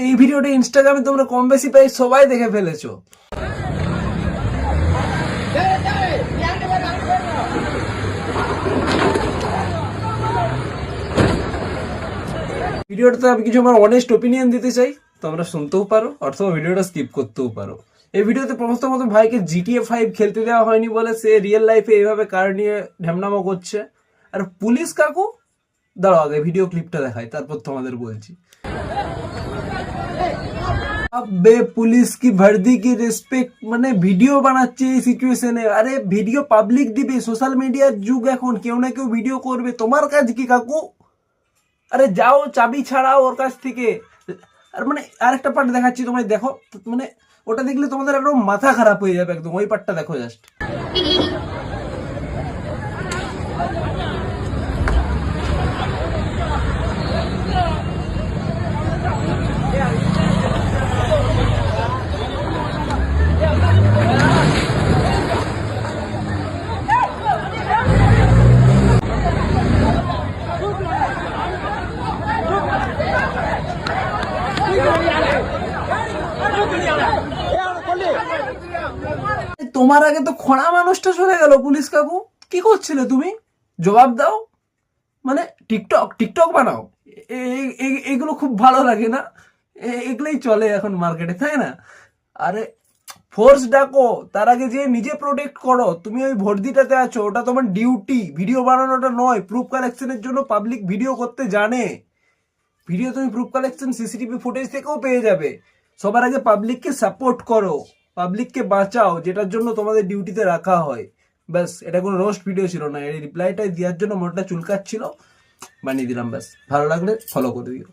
এই ভিডিওটা ইনস্টাগ্রামে তোমরা কম বেশি প্রায় সবাই দেখে ফেলেছো। ভিডিওটাতে আমি কিছু আমার অনেস্ট ওপিনিয়ন দিতে চাই, তোমরা শুনতেও পারো অথবা ভিডিওটা স্কিপ করতেও পারো। এই ভিডিওতে প্রথমত ভাইকে GTA 5 খেলতে দেওয়া হয়নি বলে সে রিয়েল লাইফে এইভাবে কার নিয়ে ঢ্যামনামো করছে। আর পুলিশ কাকু, দাঁড়াও আগে ভিডিও ক্লিপটা দেখাই তারপর তোমাদের বলছি। আবে পুলিশ কি ভার্দি কি রেসপেক্ট, মানে ভিডিও বানাচ্ছে এই সিচুয়েশনে। আরে ভিডিও পাবলিক দিবে, সোশ্যাল মিডিয়ার যুগ এখন, কেউ না কেউ ভিডিও করবে, তোমার কাজ কি কাকু? আরে যাও চাবি ছাড়াও ওর কাছ থেকে। আর মানে আরেকটা পার্ট দেখাচ্ছি তোমায়, দেখো, মানে ওটা দেখলে তোমাদের একদম মাথা খারাপ হয়ে যাবে একদম। ওই পার্টটা দেখো জাস্ট। তোমার আগে তো খোঁড়া মানুষটা চলে গেল। পুলিশ কাকু কি করছিলে তুমি? জবাব দাও। মানে টিকটক টিকটক বানাও, এগুলো খুব ভালো লাগে না? এগুলোই চলে এখন মার্কেটে, তাই না? আরে ফোর্স ডাকো, তার আগে যে নিজে প্রোটেক্ট করো। তুমি ওই ভর্তিটাতে আছো, ওটা তোমার ডিউটি। ভিডিও বানানোটা নয়। প্রুফ কালেকশনের জন্য পাবলিক ভিডিও করতে জানে। ভিডিও তুমি প্রুফ কালেকশন সিসিটিভি ফুটেজ থেকেও পেয়ে যাবে। সবার আগে পাবলিককে সাপোর্ট করো, পাবলিককে বাঁচাও, যেটার জন্য তোমাদের ডিউটিতে রাখা হয়। ব্যাস, এটা কোনো রোস্ট ভিডিও ছিল না। এই রিপ্লাইটা দেওয়ার জন্য মনটা চুলকাচ্ছিল, বানিয়ে দিলাম। ব্যাস, ভালো লাগলে ফলো করে দিও।